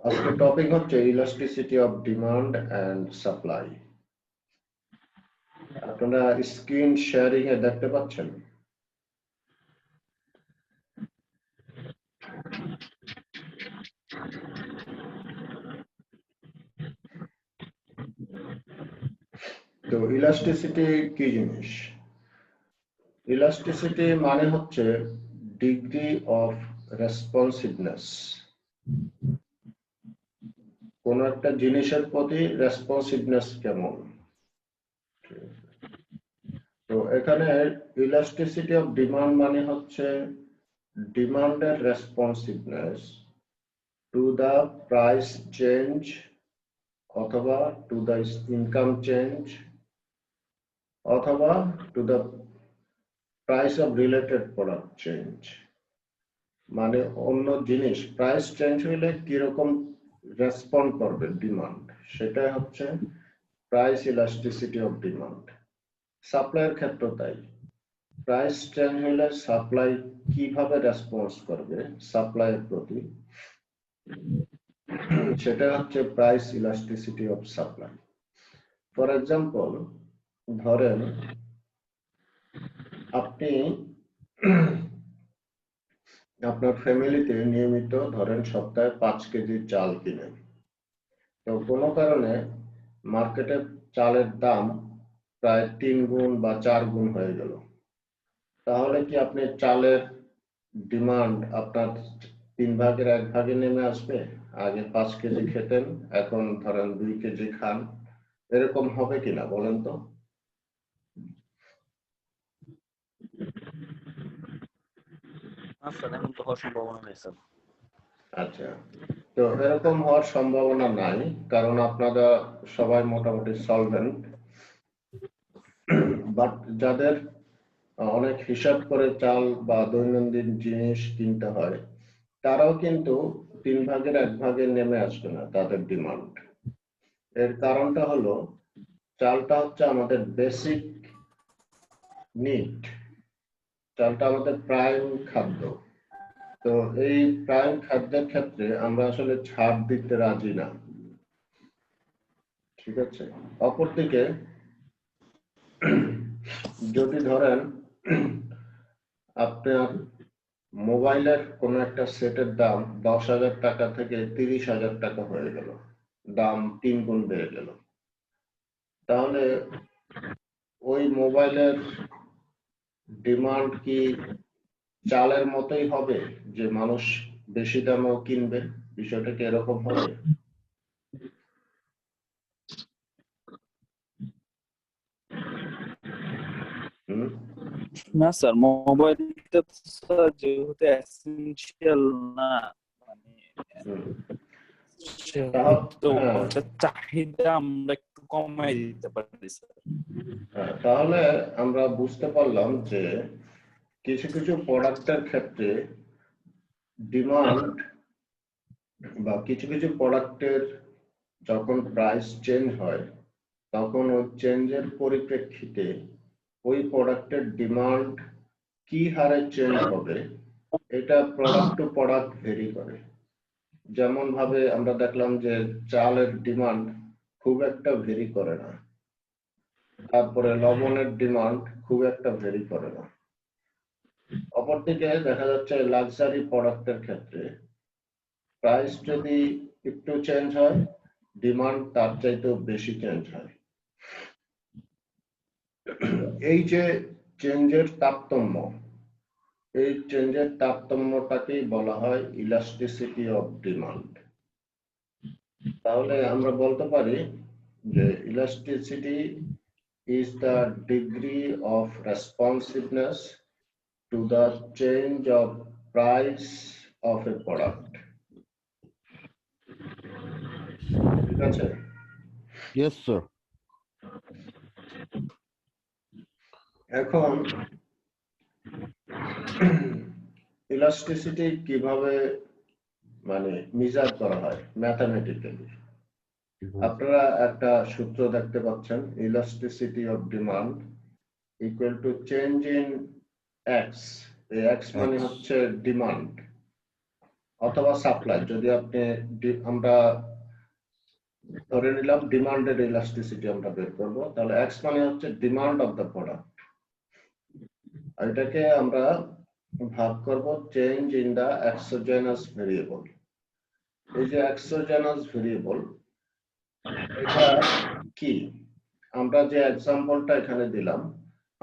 আজকে টপিক হচ্ছে elasticity of demand and supply. আপনারা স্ক্রিন শেয়ারিং এ দেখতে পাচ্ছেন? তো ইলাস্টিসিটি কি জিনিস? ইলাস্টিসিটি মানে হচ্ছে ডিগ্রি অফ রেসপন্সিভনেস, কোন একটা জিনিসের প্রতি রেসপন্সিভনেস কেমন। তো এখানে ইলাস্টিসিটি অফ ডিমান্ড মানে হচ্ছে ডিমান্ডের responsiveness to the price change অথবা টু দ্য ইনকাম চেঞ্জ অথবা to the price of related product change. মানে অন্য জিনিস প্রাইস চেঞ্জ হইলে কিরকম রেসপন্ড করবে ডিমান্ড, সেটা হচ্ছে প্রাইস ইলাস্টিসিটি অফ ডিমান্ড। সাপ্লাইয়ের ক্ষেত্রে তাই, প্রাইস চেঞ্জ হইলে সাপ্লাই কিভাবে রেসপন্স করবে সাপ্লাইয়ের প্রতি, সেটা হচ্ছে price elasticity of supply. For example, ধরেন আপনি আপনার ফ্যামিলিতে নিয়মিত ধরেন সপ্তাহে 5 কেজি চাল কিনেন। তো কোনো কারণে মার্কেটে চালের দাম প্রায় 3 গুণ বা 4 গুণ হয়ে গেল, তাহলে কি আপনি চালের ডিমান্ড আপনার 3 ভাগের 1 ভাগে নেমে আসবে? আগে 5 কেজি খেতেন, এখন ধরেন 2 কেজি খান, এরকম হবে কিনা বলেন তো? আচ্ছা, তো এরকম হওয়ার সম্ভাবনা নাই, কারণ আপনারা সবাই মোটামুটি সলভেন্ট। বাট যাদের অনেক হিসাব করে চাল বা দৈনন্দিন জিনিস কিনতে হয়, তারাও কিন্তু 3 ভাগের 1 ভাগে নেমে আসবে না তাদের ডিমান্ড। এর কারণটা হলো চালটা হচ্ছে আমাদের বেসিক নিড, চালটা আমাদের প্রাইম খাদ্য। তো এই প্রাইম খাদ্যের ক্ষেত্রে আমরা আসলে ছাড় দিতে রাজি না, ঠিক আছে? অপরদিকে যদি ধরেন আপনার মোবাইলের কোন একটা সেটের দাম 10,000 টাকা থেকে 30,000 টাকা হয়ে গেল, দাম 3 গুণ বেড়ে গেল, তাহলে ওই মোবাইলের ডিমান্ড কি চালের মতোই হবে যে মানুষ বেশি দামেও কিনবে? বিষয়টা কি এরকম হবে? না স্যার, মোবাইলটা স্যার যেহেতু এসেনশিয়াল না, মানে তো চাহিদা আমরা একটু কমাই দিতে পারি স্যার। তাহলে আমরা বুঝতে পারলাম যে কিছু কিছু প্রোডাক্টের ক্ষেত্রে ডিমান্ড বা কিছু কিছু প্রোডাক্টের যখন প্রাইস চেঞ্জ হয়, তখন ওই চেঞ্জের পরিপ্রেক্ষিতে ওই প্রোডাক্টের ডিমান্ড কি হারে চেঞ্জ হবে, এটা প্রোডাক্ট টু প্রোডাক্ট ভেরি করে। যেমন ভাবে আমরা দেখলাম যে চালের ডিমান্ড খুব একটা ভেরি করে না, তারপরে লবণের ডিমান্ড খুব একটা ভেরি করে না। অপরদিকে দেখা যাচ্ছে লাক্সারি প্রোডাক্টের ক্ষেত্রে প্রাইস যদি একটু চেঞ্জ হয়, ডিমান্ড তার চাইতেও বেশি চেঞ্জ হয়। এই যে চেঞ্জের তারতম্য, এই চেঞ্জের তারতম্যটাকেই বলা হয় ইলাস্টিসিটি অফ ডিমান্ড। তাহলে আমরা বলতে পারি যে elasticity is the degree of responsiveness to the change of price of a product. ঠিক আছে? Yes sir. এখন ইলাস্টিসিটি কিভাবে মানে মেজার করা হয় ম্যাথমেটিক্যালি? আপনারা একটা সূত্র দেখতে পাচ্ছেন, elasticity of demand equal to change in x. এই এক্স মানে হচ্ছে ডিমান্ড, অথবা সাপ্লাই। যদি আপনি আমরা ধরে নিলাম ডিমান্ডের ইলাস্টিসিটি আমরা বের করব, তাহলে এক্স মানে হচ্ছে ডিমান্ড অফ দ্য প্রোডাক্ট, আর এটাকে আমরা ভাগ করব change in the exogenous variable. এই যে এক্সোজেনাস ভেরিয়েবল এটা কি, আমরা যে এক্সাম্পলটা এখানে দিলাম,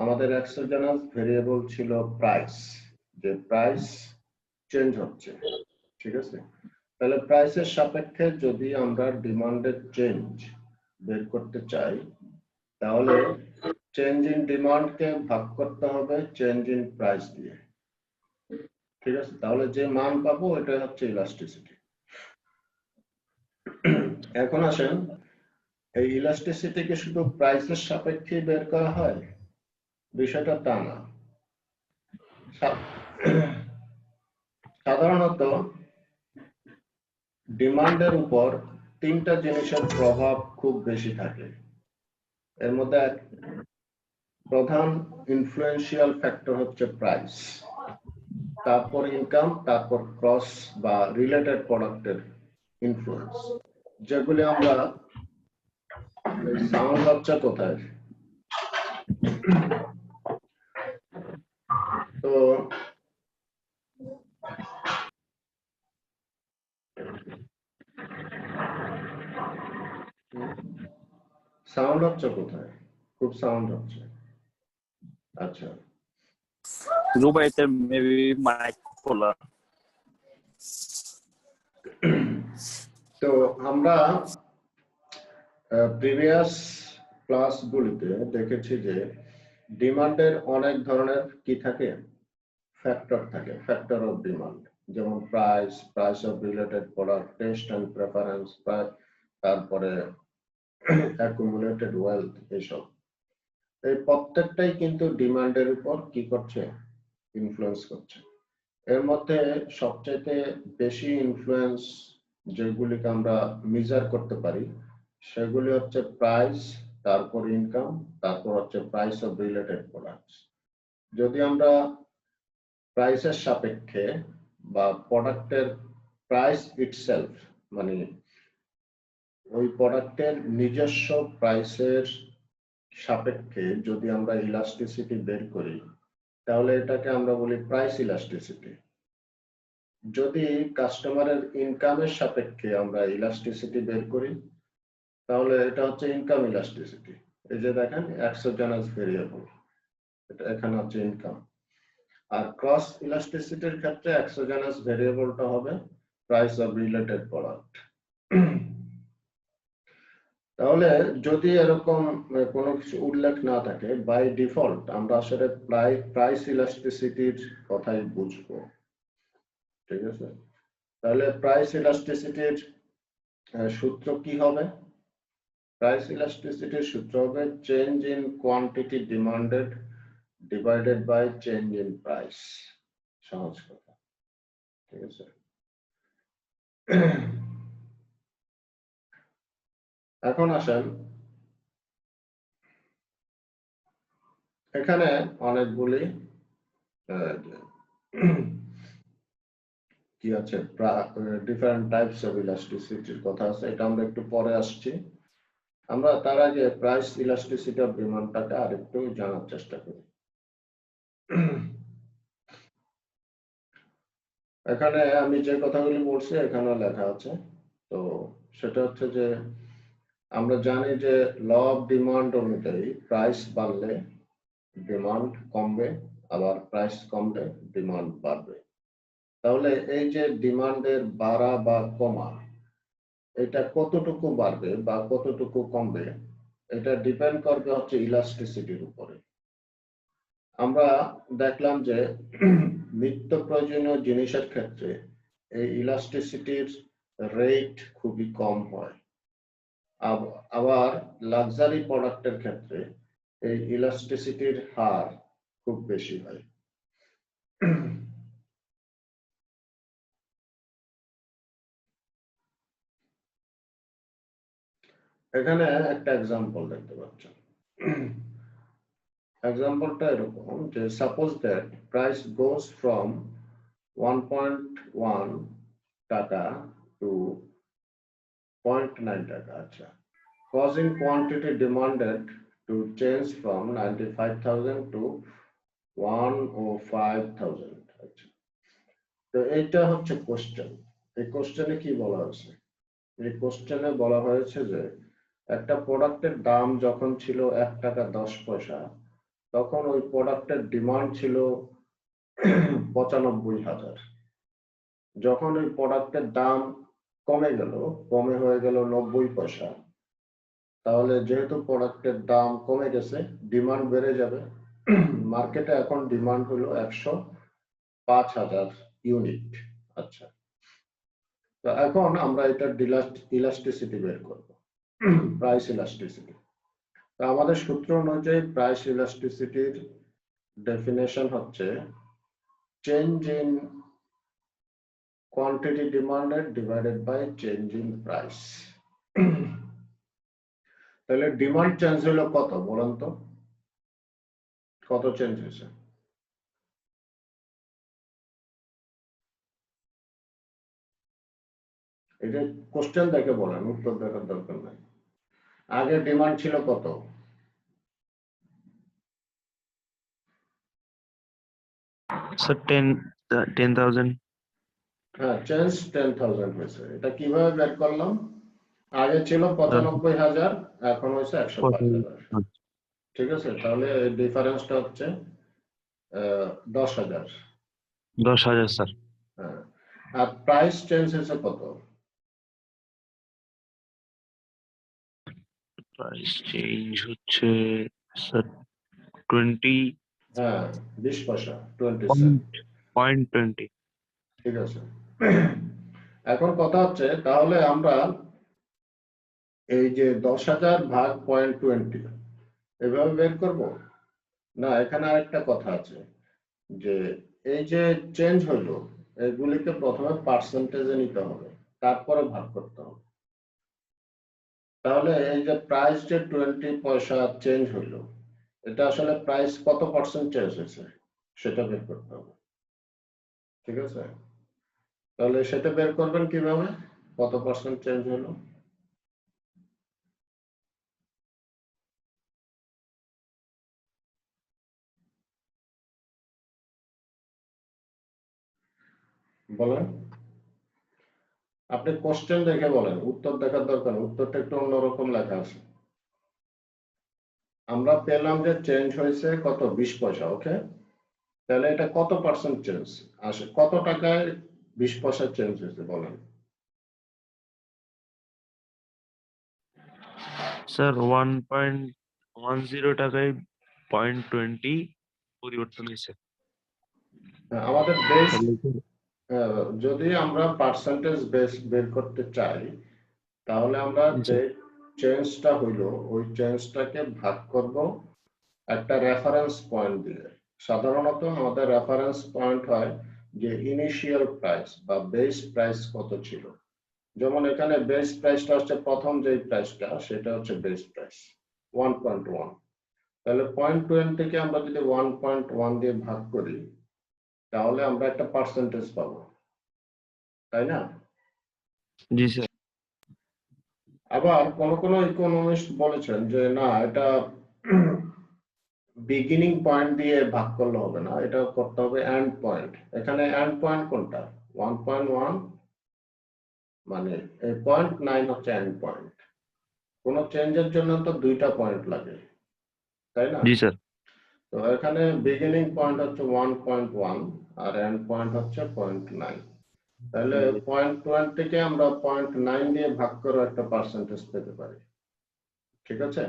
আমাদের এক্সোজেনাস ভেরিয়েবল ছিল প্রাইস, যে প্রাইস চেঞ্জ হচ্ছে, ঠিক আছে। তাহলে প্রাইসের সাপেক্ষে যদি আমরা ডিমান্ডের চেঞ্জ বের করতে চাই, তাহলে চেঞ্জ ইন ডিমান্ডকে ভাগ করতে হবে চেঞ্জ ইন প্রাইস দিয়ে, ঠিক আছে। তাহলে যে মান পাবো এটা হচ্ছে ইলাস্টিসিটি। এখন আসেন, এই ইলাস্টিসিটি কি শুধু প্রাইসের সাপেক্ষে বের করা হয়? বিষয়টা তা না। সাধারণত ডিমান্ডের উপর তিনটা জিনিসের প্রভাব খুব বেশি থাকে। এর মধ্যে প্রধান ইনফ্লুয়েন্সিয়াল ফ্যাক্টর হচ্ছে প্রাইস, তারপর ইনকাম, তারপর ক্রস বা রিলেটেড প্রোডাক্টের ইনফ্লুয়েন্স, যেগুলি আমরা সাউন্ড হচ্ছে কোথায়। তো সাউন্ড হচ্ছে কোথায়? খুব সাউন্ড হচ্ছে। আচ্ছা, রুবাইতে মেবি মাইক খোলা। তো আমরা প্রিভিয়াস ক্লাসগুলিতে দেখেছি যে ডিমান্ডের অনেক ধরনের কি থাকে, ফ্যাক্টর থাকে, ফ্যাক্টর অফ ডিমান্ড, যেমন price, price of related product, taste and preference, তারপরে অ্যাকুমুলেটেড ওয়েলথ, এইসব। এই প্রত্যেকটাই কিন্তু ডিমান্ডের উপর কি করছে, ইনফ্লুয়েন্স করছে। এর মধ্যে সবচেয়ে বেশি ইনফ্লুয়েন্স যেগুলিকে আমরা মেজার করতে পারি সেগুলি হচ্ছে প্রাইস, তারপর ইনকাম, তারপর হচ্ছে প্রাইস অফ রিলেটেড প্রোডাক্টস। যদি আমরা প্রাইসের সাপেক্ষে বা প্রোডাক্টের প্রাইস ইটসেলফ, মানে ওই প্রোডাক্টের নিজস্ব প্রাইসের সাপেক্ষে যদি আমরা ইলাস্টিসিটি বের করি, তাহলে এটাকে আমরা বলি প্রাইস ইলাস্টিসিটি। যদি কাস্টমারের ইনকামের সাপেক্ষে আমরা ইলাস্টিসিটি বের করি, তাহলে এটা হচ্ছে ইনকাম ইলাস্টিসিটি। এই যে দেখেন এক্সোজেনাস ভেরিয়েবল, এটা এখানে হচ্ছে ইনকাম। আর ক্রস ইলাস্টিসিটির ক্ষেত্রে এক্সোজেনাস ভেরিয়েবলটা হবে প্রাইস অফ রিলেটেড প্রোডাক্ট। তাহলে যদি এরকম কোনো কিছু উল্লেখ না থাকে, বাই ডিফল্ট আমরা আসলে প্রাইস ইলাস্টিসিটির কথাই বুঝবো, ঠিক আছে। তাহলে প্রাইস ইলাস্টিসিটির সূত্র কি হবে? প্রাইস ইলাস্টিসিটির সূত্র হবে change in quantity demanded divided by change in price. সহজ কথা, ঠিক আছে। এখন আসেন, এখানে অনেকগুলি কি আছে, ডিফারেন্ট টাইপস অফ ইলাস্টিসিটির কথা আছে, এটা আমরা একটু পরে আসছি। আমরা তার আগে প্রাইস ইলাস্টিসিটি অফ ডিমান্ডটাকে আরেকটু জানার চেষ্টা করি। এখানে আমি যে কথাগুলি বলছি এখানেও লেখা আছে। তো সেটা হচ্ছে যে আমরা জানি যে ল অফ ডিমান্ড অনুযায়ী প্রাইস বাড়লে ডিমান্ড কমবে, আবার প্রাইস কমলে ডিমান্ড বাড়বে। তাহলে এই যে ডিমান্ডের বাড়া বা কমা, এটা কতটুকু বাড়বে বা কতটুকু কমবে, এটা ডিপেন্ড করবে হচ্ছে ইলাস্টিসিটির উপরে। আমরা দেখলাম যে নিত্য প্রয়োজনীয় জিনিসের ক্ষেত্রে এই ইলাস্টিসিটির রেট খুবই কম হয়, আবার লাক্সারি প্রোডাক্টের ক্ষেত্রে এই ইলাস্টিসিটির হার খুব বেশি হয়। এখানে একটা এক্সাম্পল দেখতে পাচ্ছেন। এক্সাম্পলটা এরকম যে suppose that price goes from 1.1 টাকা টু 0.9 টাকা। আচ্ছা, causing quantity demanded to change from 95,000 to 105,000। আচ্ছা, তো এইটা হচ্ছে কোশ্চেন। এই কোশ্চেনে কি বলা হয়েছে? এই কোশ্চেনে বলা হয়েছে যে একটা প্রোডাক্টের দাম যখন ছিল 1 টাকা 10 পয়সা, তখন ওই প্রোডাক্টের ডিমান্ড ছিল 95,000। যখন ওই প্রোডাক্টের দাম কমে হয়ে গেল 90 পয়সা, তাহলে যেহেতু প্রোডাক্টের দাম কমে গেছে, ডিমান্ড বেড়ে যাবে। মার্কেটে এখন ডিমান্ড হলো 105,000 ইউনিট। আচ্ছা, তো এখন আমরা এটা ইলাস্টিসিটি বের করব, প্রাইস ইলাস্টিসিটি। তো আমাদের সূত্র অনুযায়ী প্রাইস ইলাস্টিসিটির ডেফিনেশন হচ্ছে change in quantity demanded divided by change in price. তাহলে ডিমান্ড চেঞ্জ হলো কত বলেন তো? কত চেঞ্জ হয়েছে? এটা কোশ্চেন দেখে বলেন, উত্তর দেখার দরকার নাই। আগে ডিমান্ড ছিল কত? স্যার 10,000। হ্যাঁ, চেঞ্জ 10,000 হয়েছে। এটা কিভাবে বের করলাম? আগে ছিল 95,000, এখন হয়েছে 105,000। ঠিক আছে, তাহলে ডিফারেন্সটা হচ্ছে 10,000। 10,000 স্যার। হ্যাঁ, আর প্রাইস চেঞ্জ হয়েছে কত? প্রাইস চেঞ্জ হচ্ছে স্যার 20 হ্যাঁ, 20 পয়সা, 20 সেন্ট। 0.20। ঠিক আছে, এখন কথা হচ্ছে তাহলে আমরা এই যে 10,000 ভাগ 0.20 এভাবে বের করব না? এখানে আরেকটা কথা আছে যে এই যে চেঞ্জ হইলো, এগুলিকে প্রথমে পার্সেন্টেজে নিতে হবে, তারপরে ভাগ করতে হবে। তাহলে এই যে প্রাইস যে 20 পয়সা চেঞ্জ হইলো, এটা আসলে প্রাইস কত পার্সেন্ট চেঞ্জ হয়েছে সেটা বের করতে হবে। ঠিক আছে, তাহলে সেটা বের করবেন কিভাবে, কত পার্সেন্ট চেঞ্জ হলো? বলেন, আপনি কোশ্চেন দেখে বলেন, উত্তর দেখার দরকার নেই, উত্তরটা একটু অন্যরকম লেখা আছে। আমরা পেলাম যে চেঞ্জ হয়েছে কত, 20 পয়সা। ওকে, তাহলে এটা কত পার্সেন্ট চেঞ্জ আসে, কত টাকায় 20 পয়সা চেঞ্জ হয়েছে বলেন? স্যার 1.10 টাকায় 0.20 পরিবর্তন হয়েছে। আমাদের বেস, যদি আমরা পার্সেন্টেজ বেস বের করতে চাই, তাহলে আমরা যে চেঞ্জটা হইলো ওই চেঞ্জটাকে ভাগ করব একটা রেফারেন্স পয়েন্ট দিয়ে। সাধারণত আমাদের রেফারেন্স পয়েন্ট হয় যে ইনিশিয়াল প্রাইস বা বেস প্রাইস কত ছিল। যেমন এখানে বেস প্রাইসটা হচ্ছে, প্রথম যে প্রাইসটা সেটা হচ্ছে বেস প্রাইস 1.1। তাহলে 0.20 কে আমরা যদি 1.1 দিয়ে ভাগ করি, তাহলে আমরা একটা পার্সেন্টেজ পাবো, তাই না? জি স্যার। আবার কোন ইকোনমিস্ট বলেছেন যে না, এটা বিগিনিং পয়েন্ট দিয়ে ভাগ করলে হবে না, এটা করতে হবে এন্ড পয়েন্ট। এখানে এন্ড পয়েন্ট কোনটা? 1.1, মানে 0.9 হচ্ছে এন্ড পয়েন্ট। কোন চেঞ্জের জন্য তো দুইটা পয়েন্ট লাগে, তাই না? জি স্যার। তো এখানে বিগিনিং পয়েন্ট হচ্ছে 1.1 আর এন্ড পয়েন্ট হচ্ছে 0.9। তাহলে 0.20 কে আমরা 0.9 দিয়ে ভাগ করে একটা পার্সেন্টেজ পেতে পারি। ঠিক আছে,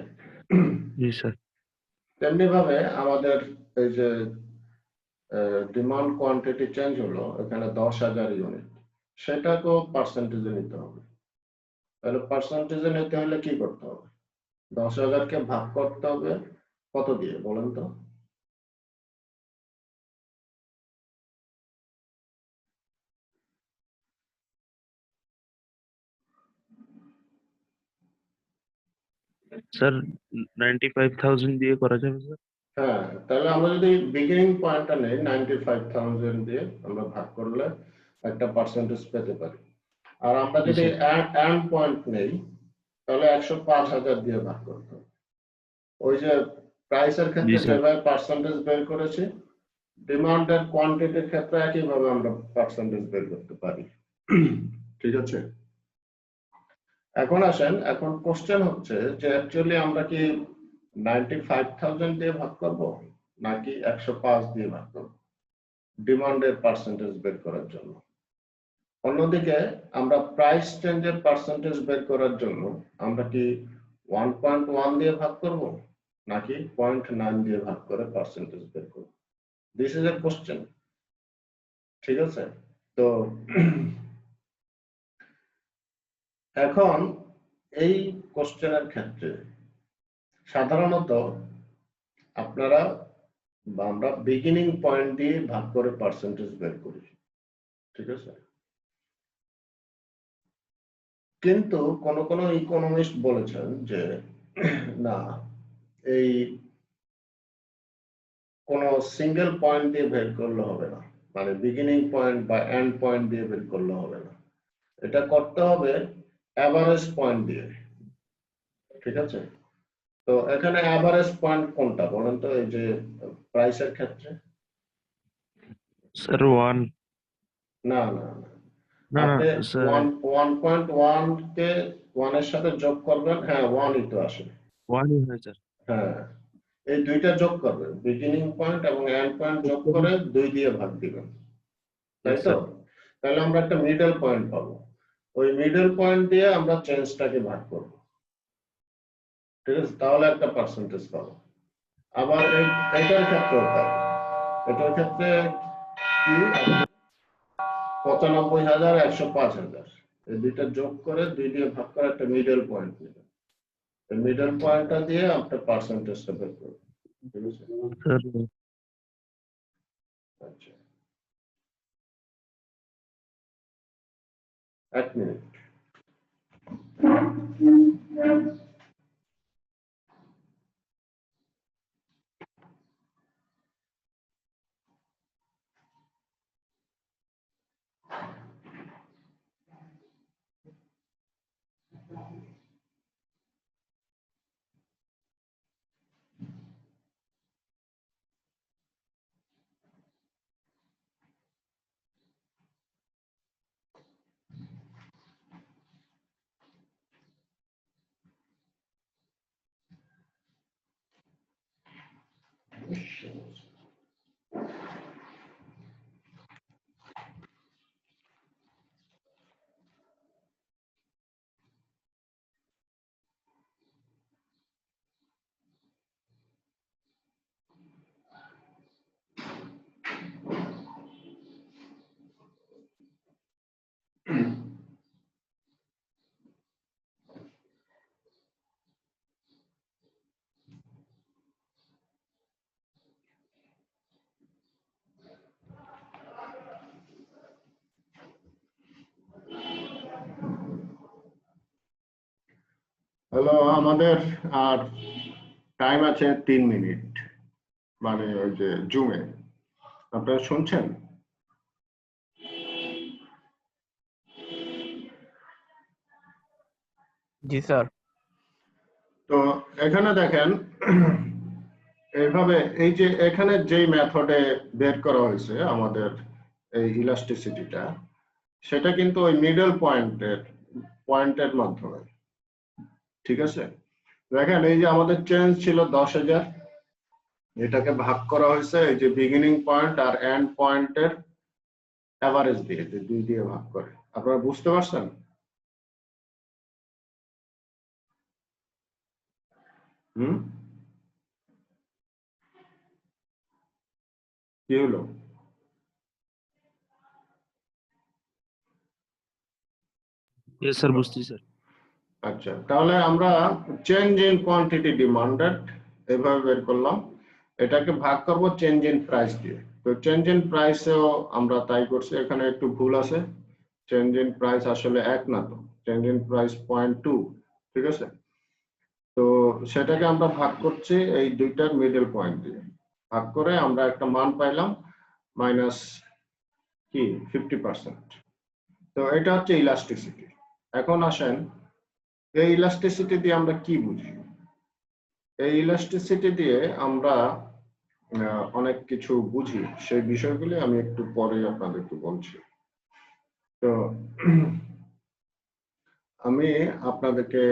জি স্যার। তেমনি ভাবে আমাদের এই যে ডিমান্ড কোয়ান্টিটি চেঞ্জ হলো এখানে 10,000 ইউনিট, সেটাকেও পার্সেন্টেজে নিতে হবে। তাহলে পার্সেন্টেজে নিতে হলে কি করতে হবে? 10,000 কে ভাগ করতে হবে কত দিয়ে বলেন তো? স্যার 95,000 দিয়ে করা যাবে স্যার? হ্যাঁ, তাহলে আমরা যদি বিগিনিং পয়েন্টটা নেই 95,000 দিয়ে আমরা ভাগ করলে একটা পার্সেন্টেজ পেতে পারি। আর আমরা যদি এন্ড পয়েন্ট নেই তাহলে 105,000 দিয়ে ভাগ করতে হবে। ওই যে প্রাইসের ক্ষেত্রে যেভাবে পার্সেন্টেজ বের করেছি, ডিমান্ডের কোয়ান্টিটির ক্ষেত্রে একইভাবে আমরা পার্সেন্টেজ বের করতে পারি। ঠিক আছে, এখন আসেন, এখন কোশ্চেন হচ্ছে যে অ্যাকচুয়ালি আমরা কি 95,000 দিয়ে ভাগ করব নাকি 105 দিয়ে ভাগ করব ডিমান্ডের পার্সেন্টেজ বের করার জন্য। অন্যদিকে আমরা প্রাইস চেঞ্জের পার্সেন্টেজ বের করার জন্য আমরা কি 1.1 দিয়ে ভাগ করব নাকি 0.9 দিয়ে ভাগ করে পার্সেন্টেজ বের করব। This is a question. ঠিক আছে, তো এখন এই কোশ্চেনের ক্ষেত্রে সাধারণত আপনারা বা আমরা বিগিনিং পয়েন্ট দিয়ে ভাগ করে পার্সেন্টেজ বের করি। ঠিক আছে, কিন্তু কোন কোন ইকোনমিস্ট বলেছেন যে না, এই কোন সিঙ্গেল পয়েন্ট দিয়ে বের করলে হবে না, মানে বিগিনিং পয়েন্ট বা এন্ড পয়েন্ট দিয়ে বের করলে হবে না, এটা করতে হবে এভারেজ পয়েন্ট দিয়ে। ঠিক আছে, তো এখানে এভারেজ পয়েন্ট কোনটা বলেন তো, এই যে প্রাইসের ক্ষেত্রে? স্যার 1 না না না, না আপনি স্যার 1.1 কে 1 এর সাথে যোগ করবেন, হ্যাঁ 1 ই তো আসে। 1 ই হয় স্যার। হ্যাঁ, এই দুইটা যোগ করবেন, বিগিনিং পয়েন্ট এবং এন্ড পয়েন্ট যোগ করে 2 দিয়ে ভাগ দিবেন, তাই তো? তাহলে আমরা একটা মিডল পয়েন্ট পাবো, ওই মিডল পয়েন্ট দিয়ে আমরা চেঞ্জটাকে ভাগ করব। ঠিক আছে, তাহলে একটা পার্সেন্টেজ পাবো। আবার এটার ক্ষেত্রেও তাই, এটার ক্ষেত্রে কি 95,000 105,000 এই দুইটা যোগ করে 2 দিয়ে ভাগ করে একটা মিডল পয়েন্ট নেবেন, এই মিডল পয়েন্টটা দিয়ে একটা পার্সেন্টেজটা বের করবেন। ঠিক আছে, স্যার আচ্ছা 1 মিনিট। হ্যালো, আমাদের আর টাইম আছে 3 মিনিট, মানে ওই যে জুমে আপনারা শুনছেন? জি স্যার। তো এখানে দেখেন, এইভাবে এই যে এখানে যেই মেথডে বের করা হয়েছে আমাদের এই ইলাস্টিসিটিটা, সেটা কিন্তু ওই মিডল পয়েন্টের মাধ্যমে। ঠিক আছে, দেখেন এই যে আমাদের চেঞ্জ ছিল 10,000, এটাকে ভাগ করা হয়েছে এই যে বিগিনিং পয়েন্ট আর এন্ড পয়েন্টের এভারেজ দিয়ে, 2 দিয়ে ভাগ করে। আপনারা বুঝতে পারছেন? কি হলো? ইয়েস স্যার, বুঝছি স্যার। আচ্ছা, তাহলে আমরা চেঞ্জ ইন কোয়ান্টিটি ডিমান্ডেড এভাবে বের করলাম, এটাকে ভাগ করব চেঞ্জ ইন প্রাইস দিয়ে। তো চেঞ্জ ইন প্রাইসেও আমরা তাই করছি, এখানে একটু ভুল আছে, চেঞ্জ ইন প্রাইস আসলে 1 না, তো চেঞ্জ ইন প্রাইস 0.2। ঠিক আছে, তো সেটাকে আমরা ভাগ করছি এই দুইটার মিডল পয়েন্ট দিয়ে, ভাগ করে আমরা একটা মান পাইলাম মাইনাস কি 50%। তো এটা হচ্ছে ইলাস্টিসিটি। এখন আসেন, এই ইলাস্টিসিটি দিয়ে আমরা কি বুঝি? এই ইলাস্টিসিটি দিয়ে আমরা অনেক কিছু বুঝি, সেই বিষয়গুলি আমি একটু পরে আপনাদেরকে বলছি। তো আমি আপনাদেরকে